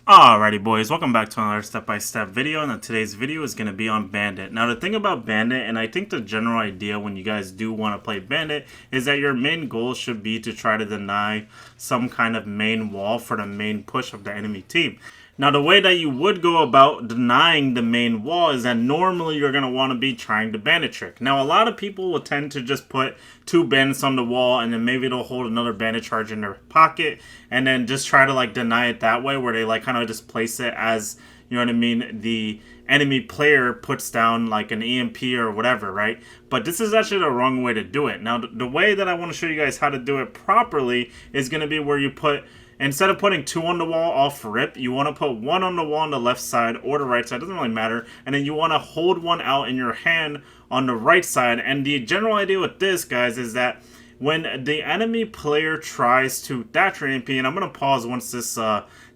Alrighty boys, welcome back to another step-by-step video, and today's video is going to be on Bandit. Now the thing about Bandit, and I think the general idea when you guys do want to play Bandit, is that your main goal should be to try to deny some kind of main wall for the main push of the enemy team. Now the way that you would go about denying the main wall is that normally you're going to want to be trying to bandit trick. Now a lot of people will tend to just put two bandits on the wall and then maybe they'll hold another bandit charge in their pocket and then just try to like deny it that way, where they like kind of just place it as, you know what I mean, the enemy player puts down like an EMP or whatever, right? But this is actually the wrong way to do it. Now the way that I want to show you guys how to do it properly is going to be where you put, instead of putting two on the wall off rip, you want to put one on the wall on the left side or the right side, doesn't really matter, and then you want to hold one out in your hand on the right side. And the general idea with this, guys, is that when the enemy player tries to Thatcher EMP, and I'm going to pause once this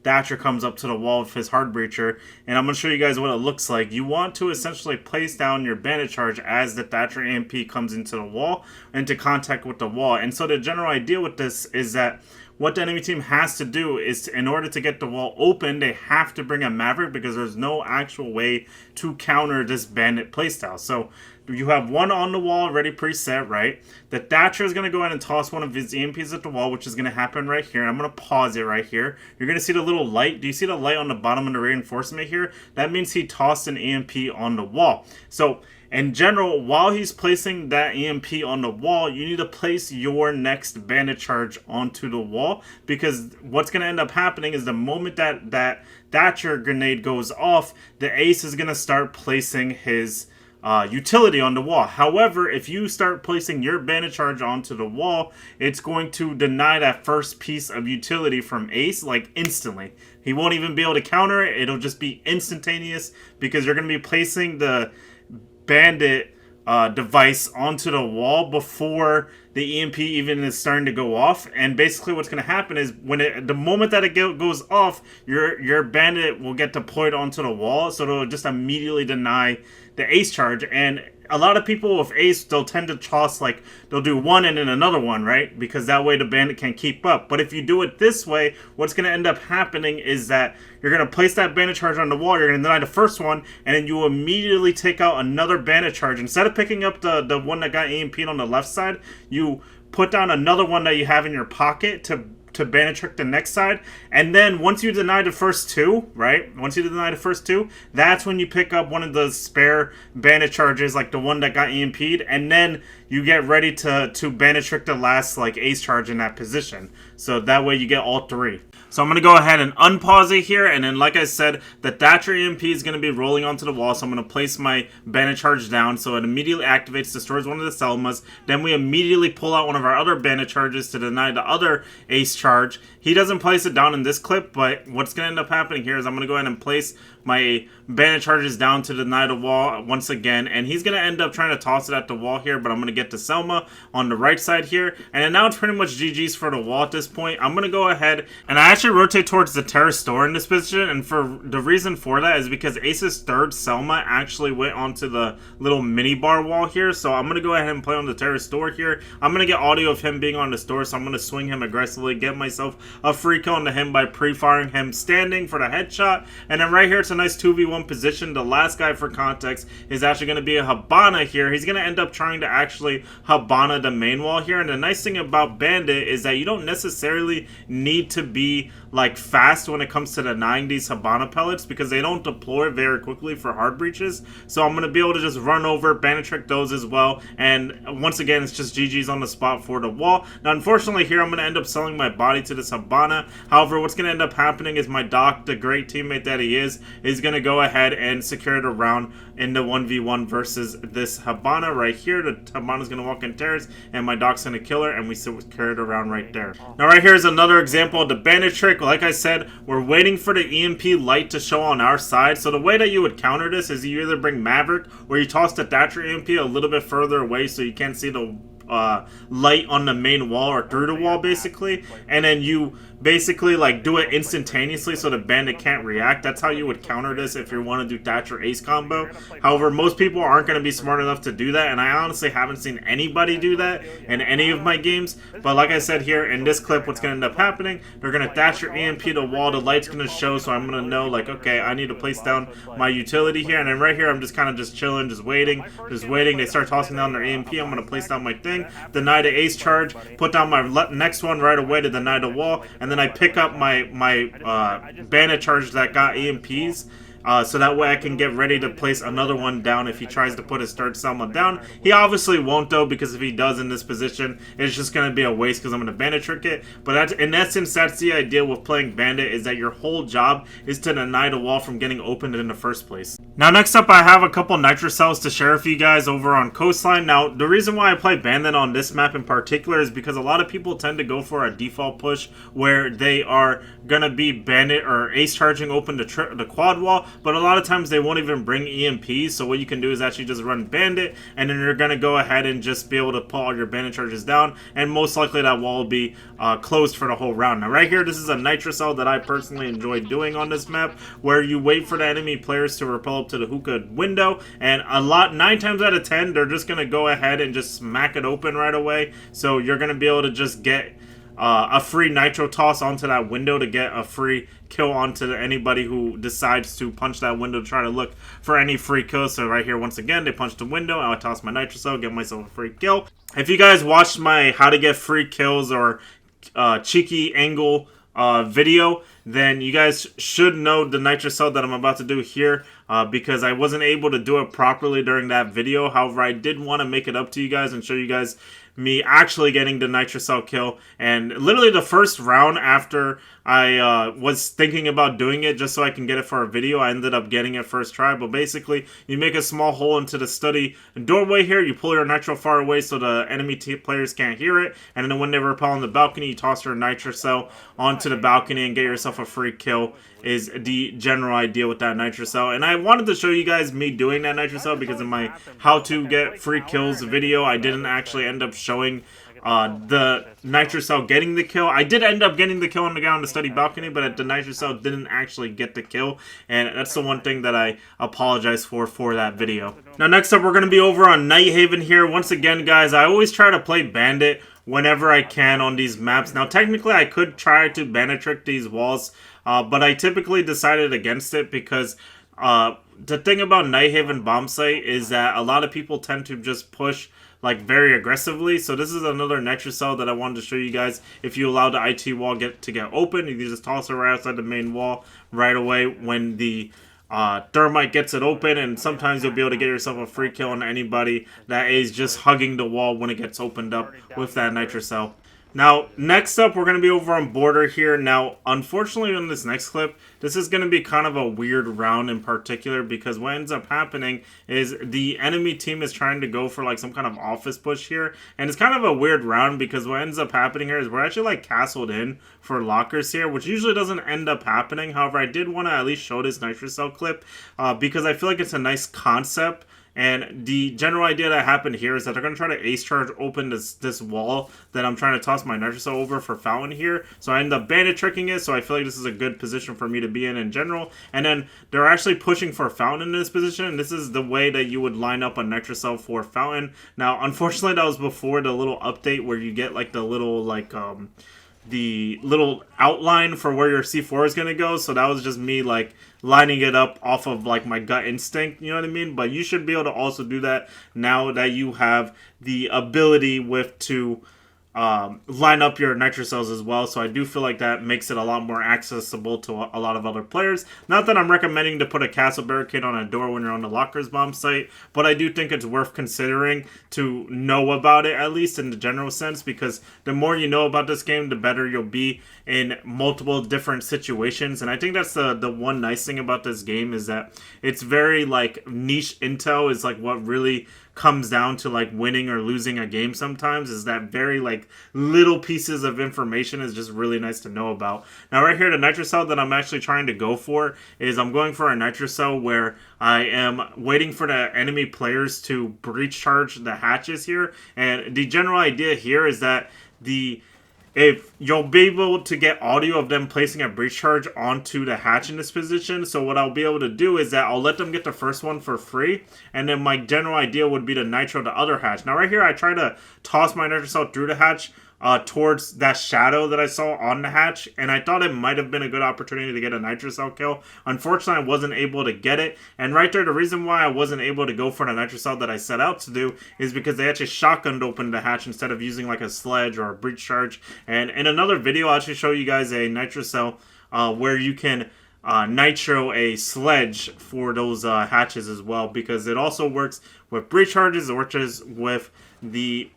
Thatcher comes up to the wall with his hard breacher, and I'm going to show you guys what it looks like. You want to essentially place down your bandit charge as the Thatcher EMP comes into the wall, into contact with the wall. And so the general idea with this is that what the enemy team has to do is, in order to get the wall open, they have to bring a Maverick, because there's no actual way to counter this bandit playstyle. So you have one on the wall already preset, right? The Thatcher is going to go ahead and toss one of his EMPs at the wall, which is going to happen right here. And I'm going to pause it right here. You're going to see the little light. Do you see the light on the bottom of the reinforcement here? That means he tossed an EMP on the wall. So in general, while he's placing that EMP on the wall, you need to place your next bandit charge onto the wall, because what's going to end up happening is the moment that Thatcher grenade goes off, the ace is going to start placing his utility on the wall. However, if you start placing your bandit charge onto the wall, it's going to deny that first piece of utility from ace like instantly. He won't even be able to counter it. It'll just be instantaneous, because you're going to be placing the bandit device onto the wall before the EMP even is starting to go off. And basically what's going to happen is when the moment that it goes off, your bandit will get deployed onto the wall, so it'll just immediately deny the ace charge. And a lot of people with ace, they'll tend to toss, like, they'll do one and then another one, right? Because that way the bandit can keep up. But if you do it this way, what's going to end up happening is that you're going to place that bandit charge on the wall, you're going to deny the first one, and then you immediately take out another bandit charge. Instead of picking up the one that got EMP'd on the left side, you put down another one that you have in your pocket to bandit trick the next side. And then once you deny the first two, right? Once you deny the first two, that's when you pick up one of the spare bandit charges, like the one that got EMP'd, and then you get ready to bandit trick the last like ace charge in that position. So that way you get all three. So I'm going to go ahead and unpause it here, and then like I said, the Thatcher EMP is going to be rolling onto the wall, so I'm going to place my bandit charge down, so it immediately activates, destroys one of the Selmas. Then we immediately pull out one of our other bandit charges to deny the other ace charge. He doesn't place it down in this clip, but what's going to end up happening here is I'm going to go ahead and place my bandit charges down to deny the wall once again, and he's going to end up trying to toss it at the wall here, but I'm going to get to Selma on the right side here, and then now it's pretty much GG's for the wall at this point. I'm going to go ahead, and I actually rotate towards the terrace store in this position, and for the reason for that is because Ace's third Selma actually went onto the little mini bar wall here, so I'm going to go ahead and play on the terrace store here. I'm going to get audio of him being on the store, so I'm going to swing him aggressively, get myself a free kill into him by pre-firing him standing for the headshot, and then right here it's a nice 2v1 position. The last guy, for context, is actually going to be a Habana here. He's going to end up trying to actually Habana the main wall here, and the nice thing about Bandit is that you don't necessarily need to be like fast when it comes to denying these Habana pellets, because they don't deploy very quickly for hard breaches. So I'm going to be able to just run over, bandit trick those as well, and once again it's just GG's on the spot for the wall. Now unfortunately here I'm going to end up selling my body to this Habana. However, what's going to end up happening is my Doc, the great teammate that he is going to go ahead and secure the round in the 1v1 versus this Habana right here. The Habana's going to walk in terrace, and my Doc's going to kill her, and we secure the round right there. Now right here is another example of the bandit trick. Like I said, we're waiting for the EMP light to show on our side. So the way that you would counter this is you either bring Maverick, or you toss the Thatcher EMP a little bit further away so you can't see the light on the main wall or through the wall basically, and then you basically like do it instantaneously so the bandit can't react. That's how you would counter this if you want to do Thatcher Ace combo. However, most people aren't going to be smart enough to do that, and I honestly haven't seen anybody do that in any of my games. But like I said here in this clip, what's going to end up happening, they're going to Thatcher EMP the wall, the light's going to show, so I'm going to know like, okay, I need to place down my utility here, and then right here I'm just kind of just chilling, just waiting. They start tossing down their EMP, I'm going to place down my thing, deny the ace charge, put down my next one right away to deny the wall, and then I pick up my bandit charge that got EMPs. So that way I can get ready to place another one down if he tries to put his third summon down. He obviously won't though, because if he does in this position, it's just going to be a waste because I'm going to bandit trick it. But in essence, that's the idea with playing bandit, is that your whole job is to deny the wall from getting opened in the first place. Now next up, I have a couple nitro cells to share with you guys over on Coastline. Now the reason why I play bandit on this map in particular is because a lot of people tend to go for a default push where they are going to be bandit or ace charging open the quad wall, but a lot of times they won't even bring EMPs. So what you can do is actually just run bandit, and then you're going to go ahead and just be able to pull all your bandit charges down, and most likely that wall will be closed for the whole round. Now right here, this is a nitro cell that I personally enjoy doing on this map, where you wait for the enemy players to repel up to the hookah window, and 9 times out of 10 they're just going to go ahead and just smack it open right away. So you're going to be able to just get a free nitro toss onto that window to get a free kill onto anybody who decides to punch that window to try to look for any free kills. So right here, once again, they punch the window, I toss my nitro cell, get myself a free kill. If you guys watched my how to get free kills or cheeky angle video, then you guys should know the nitro cell that I'm about to do here, because I wasn't able to do it properly during that video. However, I did want to make it up to you guys and show you guys me actually getting the nitro cell kill. And literally the first round after I was thinking about doing it just so I can get it for a video, I ended up getting it first try. But basically, you make a small hole into the study doorway here, you pull your nitro far away so the enemy players can't hear it, and then when they repel on the balcony, you toss your nitro cell onto the balcony and get yourself a free kill, is the general idea with that nitro cell. And I wanted to show you guys me doing that nitro cell because in my how to get free kills video, I didn't actually end up showing the nitro cell getting the kill. I did end up getting the kill on the guy on the study balcony, but the nitro cell didn't actually get the kill, and that's the one thing that I apologize for that video. Now next up, we're going to be over on Nighthaven here. Once again, guys, I always try to play bandit whenever I can on these maps. Now technically I could try to bandit trick these walls, but I typically decided against it because the thing about Nighthaven bomb site is that a lot of people tend to just push like very aggressively. So this is another nitro cell that I wanted to show you guys. If you allow the IT wall to get open, you can just toss it right outside the main wall right away when the thermite gets it open, and sometimes you'll be able to get yourself a free kill on anybody that is just hugging the wall when it gets opened up with that nitro cell. Now, next up, we're going to be over on border here. Now, unfortunately, in this next clip, this is going to be kind of a weird round in particular, because what ends up happening is the enemy team is trying to go for like some kind of office push here, and it's kind of a weird round because what ends up happening here is we're actually like castled in for lockers here, which usually doesn't end up happening. However, I did want to at least show this nitro cell clip because I feel like it's a nice concept. And the general idea that happened here is that they're going to try to ace charge open this wall that I'm trying to toss my nitro cell over for Fountain here. So I end up bandit tricking it, so I feel like this is a good position for me to be in general. And then they're actually pushing for Fountain in this position, and this is the way that you would line up a nitro cell for Fountain. Now, unfortunately, that was before the little update where you get like the little like the little outline for where your C4 is going to go. So that was just me like lining it up off of like my gut instinct, you know what I mean? But you should be able to also do that now that you have the ability to line up your nitro cells as well. So I do feel like that makes it a lot more accessible to a lot of other players. Not that I'm recommending to put a castle barricade on a door when you're on the lockers bomb site, but I do think it's worth considering to know about it, at least in the general sense, because the more you know about this game, the better you'll be in multiple different situations. And I think that's the one nice thing about this game, is that it's very like niche intel is like what really comes down to like winning or losing a game sometimes, is that very like little pieces of information is just really nice to know about. Now right here, the nitro cell that I'm actually trying to go for is I'm going for a nitro cell where I am waiting for the enemy players to breach charge the hatches here. And the general idea here is that if you'll be able to get audio of them placing a breach charge onto the hatch in this position. So what I'll be able to do is that I'll let them get the first one for free, and then my general idea would be to nitro the other hatch. Now right here, I try to toss my nitro cell through the hatch towards that shadow that I saw on the hatch, and I thought it might have been a good opportunity to get a nitro cell kill. Unfortunately, I wasn't able to get it, and right there, the reason why I wasn't able to go for the nitro cell that I set out to do is because they actually shotgunned open the hatch instead of using like a sledge or a breach charge. And in another video, I'll actually show you guys a nitro cell where you can nitro a sledge for those hatches as well, because it also works with breach charges, it works with the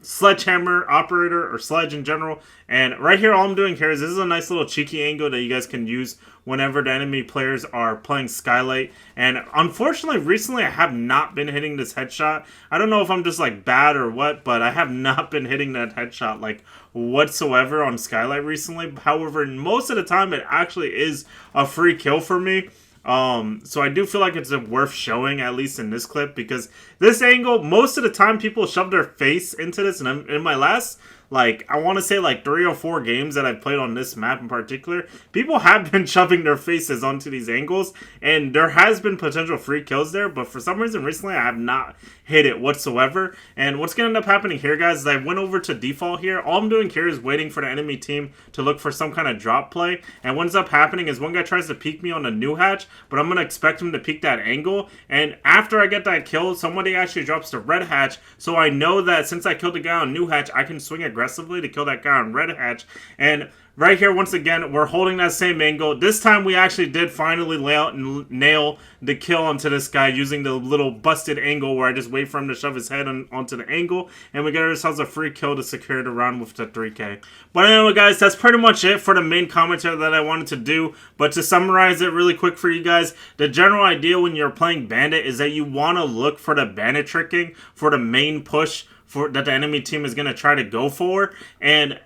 sledgehammer operator or sledge in general. And right here, all I'm doing here is this is a nice little cheeky angle that you guys can use whenever the enemy players are playing Skylight. And unfortunately, recently I have not been hitting this headshot. I don't know if I'm just like bad or what, but I have not been hitting that headshot like whatsoever on Skylight recently. However, most of the time it actually is a free kill for me. So I do feel like it's worth showing, at least in this clip, because this angle, most of the time people shove their face into this, and in my last, like, I want to say like 3 or 4 games that I've played on this map in particular, people have been shoving their faces onto these angles, and there has been potential free kills there, but for some reason recently I have not hit it whatsoever. And what's going to end up happening here, guys, is I went over to default here. All I'm doing here is waiting for the enemy team to look for some kind of drop play, and what ends up happening is one guy tries to peek me on the new hatch, but I'm going to expect him to peek that angle, and after I get that kill, somebody actually drops the red hatch, so I know that since I killed the guy on new hatch, I can swing aggressively to kill that guy on red hatch. And right here, once again, we're holding that same angle. This time we actually did finally lay out and nail the kill onto this guy using the little busted angle where I just wait for him to shove his head onto the angle, and we get ourselves a free kill to secure the round with the 3K. But anyway, guys, that's pretty much it for the main commentary that I wanted to do. But to summarize it really quick for you guys, the general idea when you're playing Bandit is that you want to look for the bandit tricking for the main push that the enemy team is going to try to go for. And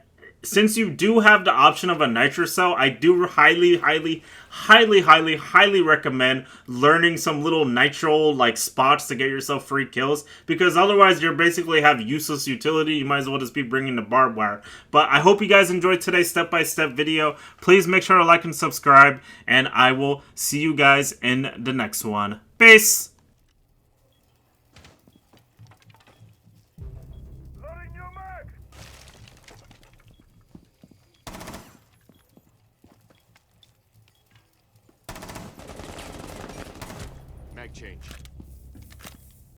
since you do have the option of a nitro cell, I do highly recommend learning some little nitro like spots to get yourself free kills, because otherwise you basically have useless utility. You might as well just be bringing the barbed wire. But I hope you guys enjoyed today's step-by-step video. Please make sure to like and subscribe, and I will see you guys in the next one. Peace! Mag change.